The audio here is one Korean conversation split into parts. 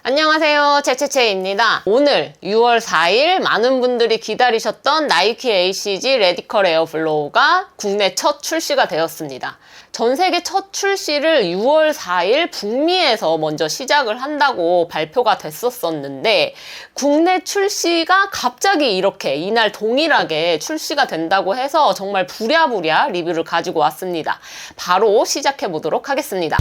안녕하세요, 채채채입니다. 오늘 6월 4일 많은 분들이 기다리셨던 나이키 ACG 레디컬 에어플로우가 국내 첫 출시가 되었습니다. 전 세계 첫 출시를 6월 4일 북미에서 먼저 시작을 한다고 발표가 됐었는데 국내 출시가 갑자기 이렇게 이날 동일하게 출시가 된다고 해서 정말 부랴부랴 리뷰를 가지고 왔습니다. 바로 시작해 보도록 하겠습니다.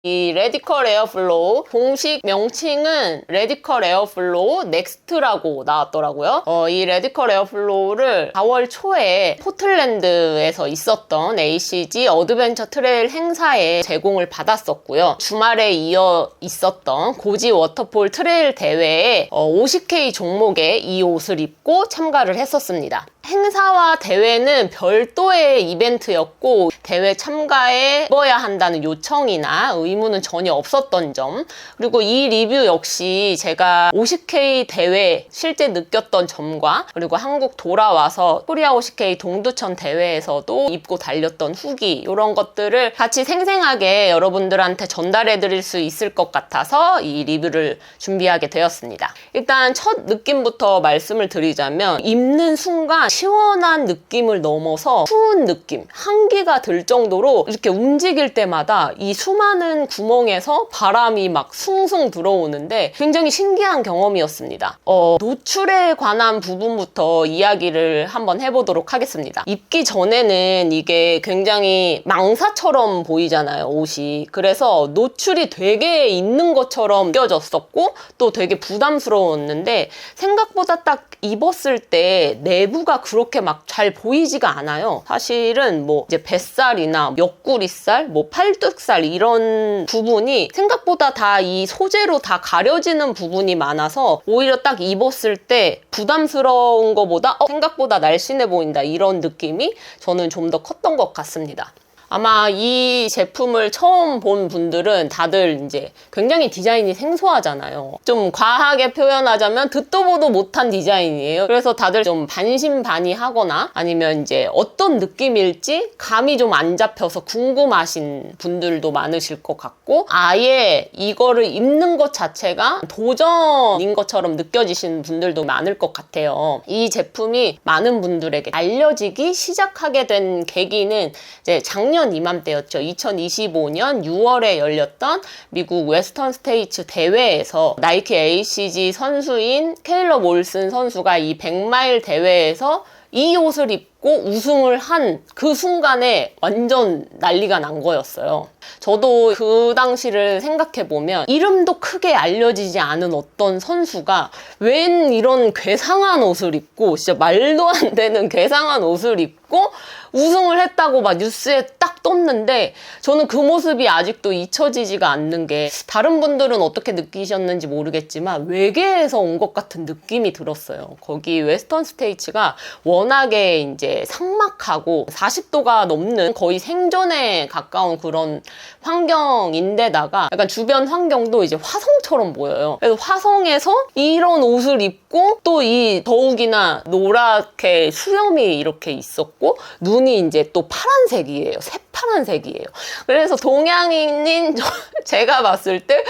이 레디컬 에어플로우 공식 명칭은 레디컬 에어플로우 넥스트라고 나왔더라고요. 이 레디컬 에어플로우를 4월 초에 포틀랜드에서 있었던 ACG 어드벤처 트레일 행사에 제공을 받았었고요. 주말에 이어 있었던 고지 워터폴 트레일 대회에 50K 종목에 이 옷을 입고 참가를 했었습니다. 행사와 대회는 별도의 이벤트였고 대회 참가에 입어야 한다는 요청이나 의무는 전혀 없었던 점, 그리고 이 리뷰 역시 제가 50K 대회 실제 느꼈던 점과 그리고 한국 돌아와서 코리아 50K 동두천 대회에서도 입고 달렸던 후기, 이런 것들을 같이 생생하게 여러분들한테 전달해 드릴 수 있을 것 같아서 이 리뷰를 준비하게 되었습니다. 일단 첫 느낌부터 말씀을 드리자면 입는 순간 시원한 느낌을 넘어서 추운 느낌, 한기가 들 정도로 이렇게 움직일 때마다 이 수많은 구멍에서 바람이 막 숭숭 들어오는데 굉장히 신기한 경험이었습니다. 노출에 관한 부분부터 이야기를 한번 해보도록 하겠습니다. 입기 전에는 이게 굉장히 망사처럼 보이잖아요, 옷이. 그래서 노출이 되게 있는 것처럼 느껴졌었고 또 되게 부담스러웠는데 생각보다 딱 입었을 때 내부가 그렇게 막 잘 보이지가 않아요. 사실은 뭐 이제 뱃살이나 옆구리살, 뭐 팔뚝살 이런 부분이 생각보다 다 이 소재로 다 가려지는 부분이 많아서 오히려 딱 입었을 때 부담스러운 것보다 생각보다 날씬해 보인다, 이런 느낌이 저는 좀 더 컸던 것 같습니다. 아마 이 제품을 처음 본 분들은 다들 이제 굉장히 디자인이 생소하잖아요. 좀 과하게 표현하자면 듣도 보도 못한 디자인이에요. 그래서 다들 좀 반신반의하거나 아니면 이제 어떤 느낌일지 감이 좀 안 잡혀서 궁금하신 분들도 많으실 것 같고, 아예 이거를 입는 것 자체가 도전인 것처럼 느껴지시는 분들도 많을 것 같아요. 이 제품이 많은 분들에게 알려지기 시작하게 된 계기는 이제 작년 이맘때였죠. 2025년 6월에 열렸던 미국 웨스턴 스테이츠 대회에서 나이키 ACG 선수인 케일럽 올슨 선수가 이 100마일 대회에서 이 옷을 입고 우승을 한 그 순간에 완전 난리가 난 거였어요. 저도 그 당시를 생각해보면 이름도 크게 알려지지 않은 어떤 선수가 웬 이런 괴상한 옷을 입고, 진짜 말도 안 되는 괴상한 옷을 입고 우승을 했다고 막 뉴스에 딱 떴는데, 저는 그 모습이 아직도 잊혀지지가 않는 게, 다른 분들은 어떻게 느끼셨는지 모르겠지만 외계에서 온 것 같은 느낌이 들었어요. 거기 웨스턴 스테이츠가 워낙에 이제 삭막하고 40도가 넘는 거의 생존에 가까운 그런 환경인데다가 약간 주변 환경도 이제 화성처럼 보여요. 그래서 화성에서 이런 옷을 입고 또 이 더욱이나 노랗게 수염이 이렇게 있었고 눈이 이제 또 파란색이에요. 새파란색이에요. 그래서 동양인인 제가 봤을 때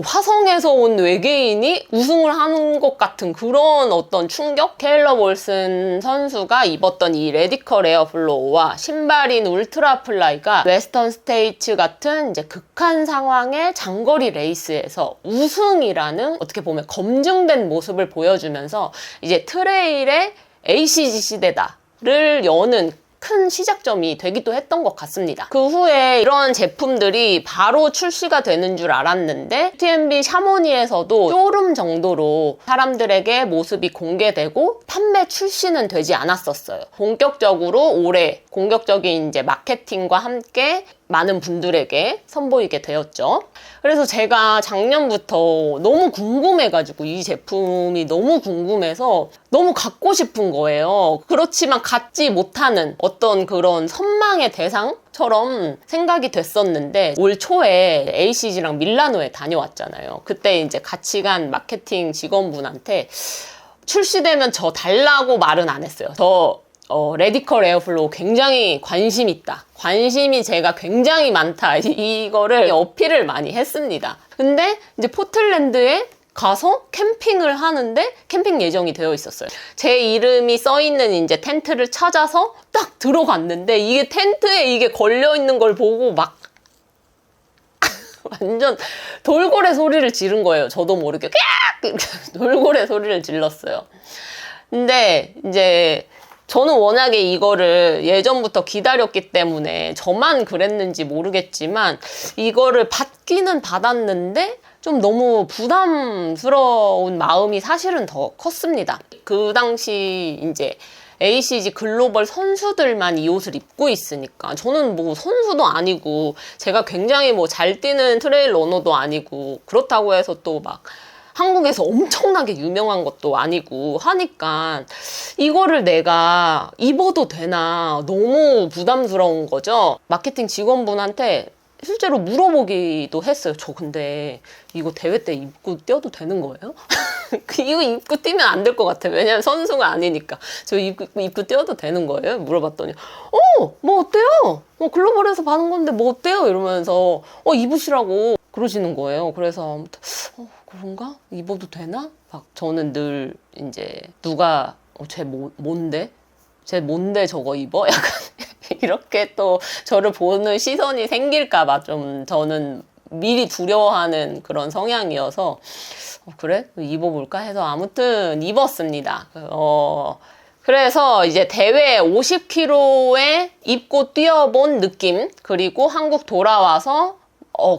화성에서 온 외계인이 우승을 하는 것 같은 그런 어떤 충격? 케일럽 올슨 선수가 입었던 이 레디컬 에어플로우와 신발인 울트라 플라이가 웨스턴 스테이츠 같은 이제 극한 상황의 장거리 레이스에서 우승이라는 어떻게 보면 검증된 모습을 보여주면서 이제 트레일의 ACG 시대다를 여는 큰 시작점이 되기도 했던 것 같습니다. 그 후에 이런 제품들이 바로 출시가 되는 줄 알았는데 TMB 샤모니에서도 쇼룸 정도로 사람들에게 모습이 공개되고 판매 출시는 되지 않았었어요. 본격적으로 올해 공격적인 이제 마케팅과 함께 많은 분들에게 선보이게 되었죠. 그래서 제가 작년부터 너무 궁금해가지고 이 제품이 너무 궁금해서 너무 갖고 싶은 거예요. 그렇지만 갖지 못하는 어떤 그런 선망의 대상처럼 생각이 됐었는데 올 초에 ACG랑 밀라노에 다녀왔잖아요. 그때 이제 같이 간 마케팅 직원분한테 출시되면 저 달라고 말은 안 했어요. 저 레디컬 에어플로우 굉장히 관심 있다. 관심이 제가 굉장히 많다. 이거를 어필을 많이 했습니다. 근데 이제 포틀랜드에 가서 캠핑을 하는데 캠핑 예정이 되어 있었어요. 제 이름이 써있는 이제 텐트를 찾아서 딱 들어갔는데 이게 텐트에 이게 걸려있는 걸 보고 막 완전 돌고래 소리를 지른 거예요. 저도 모르게 돌고래 소리를 질렀어요. 근데 이제 저는 워낙에 이거를 예전부터 기다렸기 때문에 저만 그랬는지 모르겠지만 이거를 받기는 받았는데 좀 너무 부담스러운 마음이 사실은 더 컸습니다. 그 당시 이제 ACG 글로벌 선수들만 이 옷을 입고 있으니까 저는 뭐 선수도 아니고 제가 굉장히 뭐 잘 뛰는 트레일 러너도 아니고 그렇다고 해서 또 막 한국에서 엄청나게 유명한 것도 아니고 하니까 이거를 내가 입어도 되나 너무 부담스러운 거죠. 마케팅 직원분한테 실제로 물어보기도 했어요. 저 근데 이거 대회 때 입고 뛰어도 되는 거예요? 이거 입고 뛰면 안 될 것 같아요. 왜냐면 선수가 아니니까. 저 입고 뛰어도 되는 거예요? 물어봤더니 뭐 어때요? 글로벌에서 받은 건데 뭐 어때요? 이러면서 입으시라고 그러시는 거예요. 그래서 아무튼 그런가? 입어도 되나? 막 저는 늘 이제 누가 뭔데? 쟤 뭔데 저거 입어? 약간 이렇게 또 저를 보는 시선이 생길까봐 좀 저는 미리 두려워하는 그런 성향이어서 그래? 입어볼까 해서 아무튼 입었습니다. 그래서 이제 대회 50km에 입고 뛰어본 느낌, 그리고 한국 돌아와서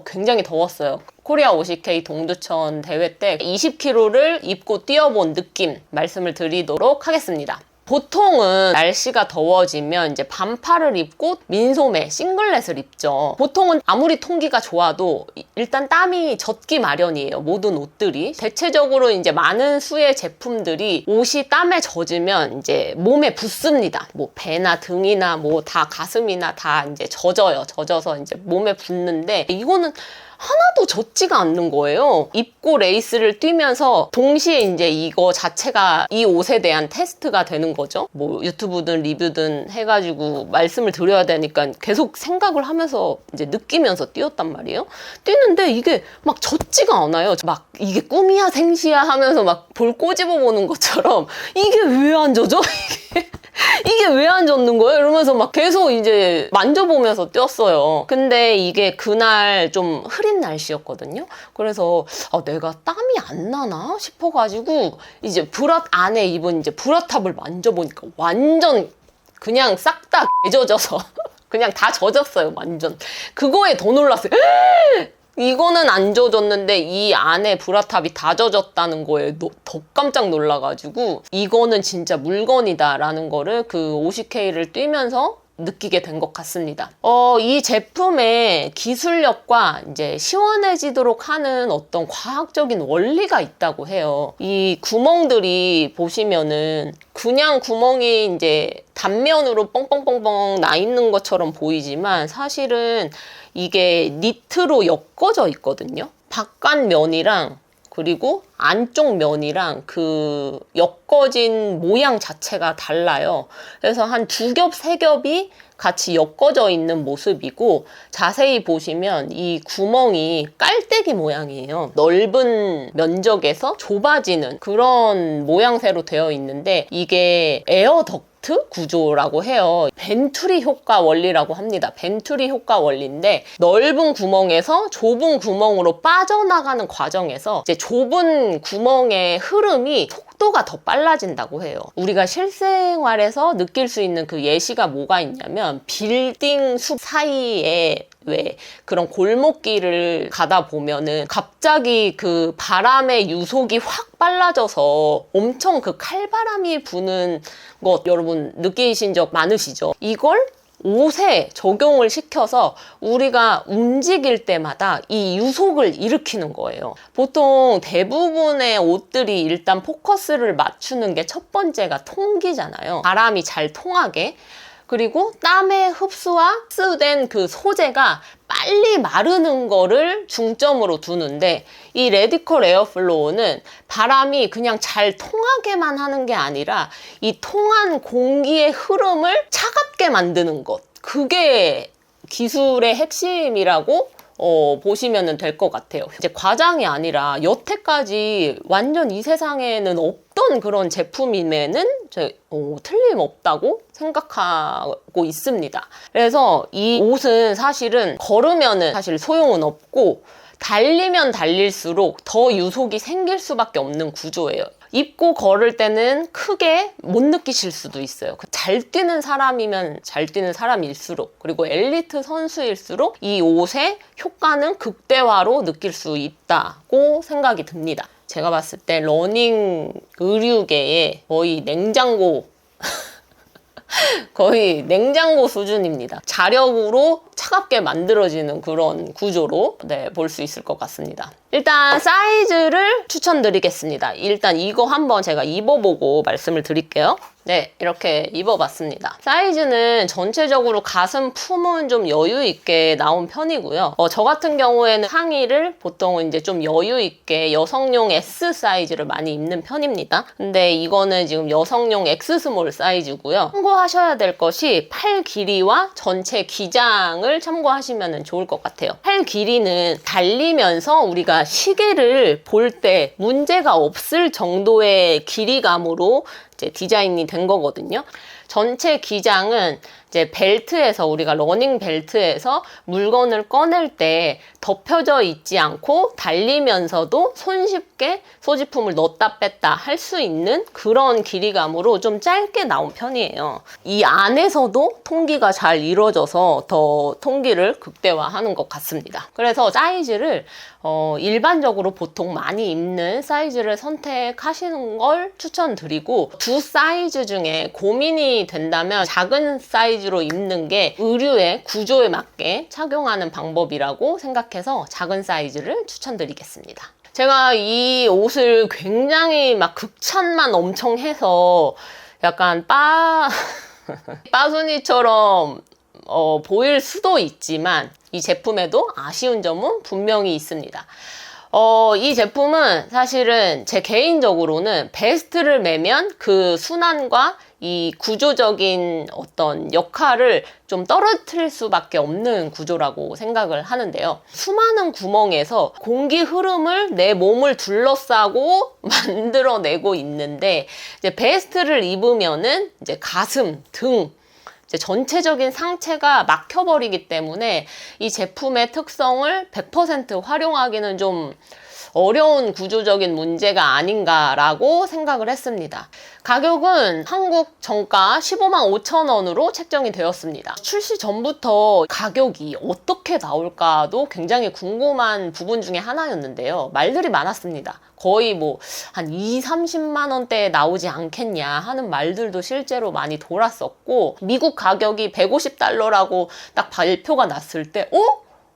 굉장히 더웠어요. 코리아 50K 동두천 대회 때 20km를 입고 뛰어본 느낌 말씀을 드리도록 하겠습니다. 보통은 날씨가 더워지면 이제 반팔을 입고 민소매, 싱글렛을 입죠. 보통은 아무리 통기가 좋아도 일단 땀이 젖기 마련이에요. 모든 옷들이. 대체적으로 이제 많은 수의 제품들이 옷이 땀에 젖으면 이제 몸에 붙습니다. 뭐 배나 등이나 뭐 다 가슴이나 다 이제 젖어요. 젖어서 이제 몸에 붙는데 이거는 하나도 젖지가 않는 거예요. 입고 레이스를 뛰면서 동시에 이제 이거 자체가 이 옷에 대한 테스트가 되는 거죠. 뭐 유튜브든 리뷰든 해가지고 말씀을 드려야 되니까 계속 생각을 하면서 이제 느끼면서 뛰었단 말이에요. 뛰는데 이게 막 젖지가 않아요. 막 이게 꿈이야 생시야 하면서 막 볼 꼬집어 보는 것처럼 이게 왜 안 젖어? 이게 왜 안 젖는 거예요? 이러면서 막 계속 이제 만져보면서 뛰었어요. 근데 이게 그날 좀 흐린 날씨였거든요. 그래서 내가 땀이 안 나나 싶어가지고 이제 브라 안에 입은 이제 브라탑을 만져보니까 완전 그냥 싹 다 개젖어서 그냥 다 젖었어요. 완전. 그거에 더 놀랐어요. 이거는 안 젖었는데 이 안에 브라탑이 다 젖었다는 거에 더 깜짝 놀라가지고 이거는 진짜 물건이다 라는 거를 그 50K를 뛰면서 느끼게 된 것 같습니다. 이 제품의 기술력과 이제 시원해지도록 하는 어떤 과학적인 원리가 있다고 해요. 이 구멍들이 보시면은 그냥 구멍이 이제 단면으로 뻥뻥뻥뻥 나 있는 것처럼 보이지만 사실은 이게 니트로 엮어져 있거든요. 바깥 면이랑 그리고 안쪽 면이랑 그 엮어진 모양 자체가 달라요. 그래서 한 2겹, 3겹이 같이 엮어져 있는 모습이고 자세히 보시면 이 구멍이 깔때기 모양이에요. 넓은 면적에서 좁아지는 그런 모양새로 되어 있는데 이게 에어 덕트 구조라고 해요. 벤투리 효과 원리라고 합니다. 벤투리 효과 원리인데 넓은 구멍에서 좁은 구멍으로 빠져나가는 과정에서 이제 좁은 구멍의 흐름이 속도가 더 빨라진다고 해요. 우리가 실생활에서 느낄 수 있는 그 예시가 뭐가 있냐면 빌딩 숲 사이에 왜 그런 골목길을 가다 보면은 갑자기 그 바람의 유속이 확 빨라져서 엄청 그 칼바람이 부는 것 여러분 느끼신 적 많으시죠? 이걸 옷에 적용을 시켜서 우리가 움직일 때마다 이 유속을 일으키는 거예요. 보통 대부분의 옷들이 일단 포커스를 맞추는 게 첫 번째가 통기잖아요. 바람이 잘 통하게. 그리고 땀의 흡수와 흡수된 그 소재가 빨리 마르는 거를 중점으로 두는데, 이 레디컬 에어플로우는 바람이 그냥 잘 통하게만 하는 게 아니라 이 통한 공기의 흐름을 차갑게 만드는 것, 그게 기술의 핵심이라고 보시면 될 것 같아요. 이제 과장이 아니라 여태까지 완전 이 세상에는 없던 그런 제품임에는 틀림없다고 생각하고 있습니다. 그래서 이 옷은 사실은 걸으면은 사실 소용은 없고, 달리면 달릴수록 더 유속이 생길 수밖에 없는 구조예요. 입고 걸을 때는 크게 못 느끼실 수도 있어요. 잘 뛰는 사람이면 잘 뛰는 사람일수록, 그리고 엘리트 선수일수록 이 옷의 효과는 극대화로 느낄 수 있다고 생각이 듭니다. 제가 봤을 때 러닝 의류계의 거의 냉장고 거의 냉장고 수준입니다. 자력으로 차갑게 만들어지는 그런 구조로 볼 수 있을 것 같습니다. 일단 사이즈를 추천드리겠습니다. 일단 이거 한번 제가 입어보고 말씀을 드릴게요. 네, 이렇게 입어봤습니다. 사이즈는 전체적으로 가슴 품은 좀 여유 있게 나온 편이고요. 저 같은 경우에는 상의를 보통은 이제 좀 여유 있게 여성용 S 사이즈를 많이 입는 편입니다. 근데 이거는 지금 여성용 X 스몰 사이즈고요. 참고하셔야 될 것이 팔 길이와 전체 기장을 참고하시면 좋을 것 같아요. 팔 길이는 달리면서 우리가 시계를 볼 때 문제가 없을 정도의 길이감으로 이제 디자인이 된 거거든요. 전체 기장은 이제 벨트에서, 우리가 러닝 벨트에서 물건을 꺼낼 때 덮여져 있지 않고 달리면서도 손쉽게 소지품을 넣었다 뺐다 할 수 있는 그런 길이감으로 좀 짧게 나온 편이에요. 이 안에서도 통기가 잘 이루어져서 더 통기를 극대화하는 것 같습니다. 그래서 사이즈를 일반적으로 보통 많이 입는 사이즈를 선택하시는 걸 추천드리고, 두 사이즈 중에 고민이 된다면 작은 사이즈로 입는 게 의류의 구조에 맞게 착용하는 방법이라고 생각해서 작은 사이즈를 추천드리겠습니다. 제가 이 옷을 굉장히 막 극찬만 엄청 해서 약간 빠순이처럼 보일 수도 있지만, 이 제품에도 아쉬운 점은 분명히 있습니다. 이 제품은 사실은 제 개인적으로는 베스트를 매면 그 순환과 이 구조적인 어떤 역할을 좀 떨어뜨릴 수밖에 없는 구조라고 생각을 하는데요. 수많은 구멍에서 공기 흐름을 내 몸을 둘러싸고 만들어내고 있는데, 이제 베스트를 입으면은 이제 가슴, 등, 이제 전체적인 상체가 막혀버리기 때문에 이 제품의 특성을 100% 활용하기는 좀 어려운 구조적인 문제가 아닌가라고 생각을 했습니다. 가격은 한국 정가 15만 5천 원으로 책정이 되었습니다. 출시 전부터 가격이 어떻게 나올까도 굉장히 궁금한 부분 중에 하나였는데요. 말들이 많았습니다. 거의 뭐 한 30만 원대에 나오지 않겠냐 하는 말들도 실제로 많이 돌았었고, 미국 가격이 150달러라고 딱 발표가 났을 때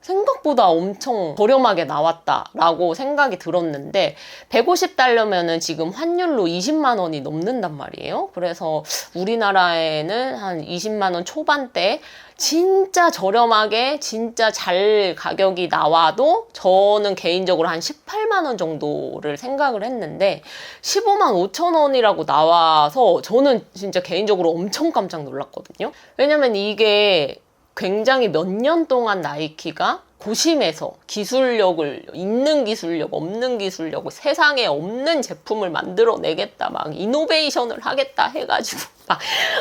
생각보다 엄청 저렴하게 나왔다라고 생각이 들었는데, 150달러면은 지금 환율로 20만 원이 넘는단 말이에요. 그래서 우리나라에는 한 20만 원 초반대 진짜 저렴하게 진짜 잘 가격이 나와도 저는 개인적으로 한 18만 원 정도를 생각을 했는데, 15만 5천 원이라고 나와서 저는 진짜 개인적으로 엄청 깜짝 놀랐거든요. 왜냐면 이게 굉장히 몇 년 동안 나이키가 고심해서 기술력을, 있는 기술력, 없는 기술력, 세상에 없는 제품을 만들어내겠다, 막 이노베이션을 하겠다 해가지고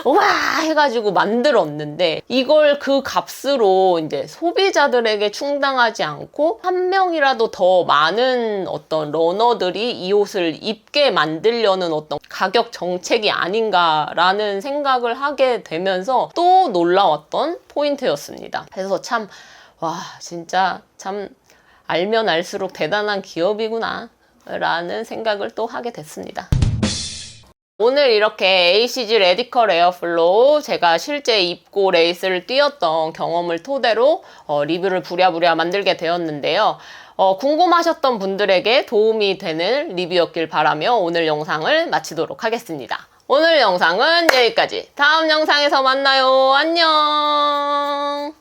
와 해가지고 만들었는데, 이걸 그 값으로 이제 소비자들에게 충당하지 않고 한 명이라도 더 많은 어떤 러너들이 이 옷을 입게 만들려는 어떤 가격 정책이 아닌가라는 생각을 하게 되면서 또 놀라웠던 포인트였습니다. 그래서 진짜 참 알면 알수록 대단한 기업이구나 라는 생각을 또 하게 됐습니다. 오늘 이렇게 ACG 레디컬 에어플로우, 제가 실제 입고 레이스를 뛰었던 경험을 토대로 리뷰를 부랴부랴 만들게 되었는데요. 궁금하셨던 분들에게 도움이 되는 리뷰였길 바라며 오늘 영상을 마치도록 하겠습니다. 오늘 영상은 여기까지. 다음 영상에서 만나요. 안녕.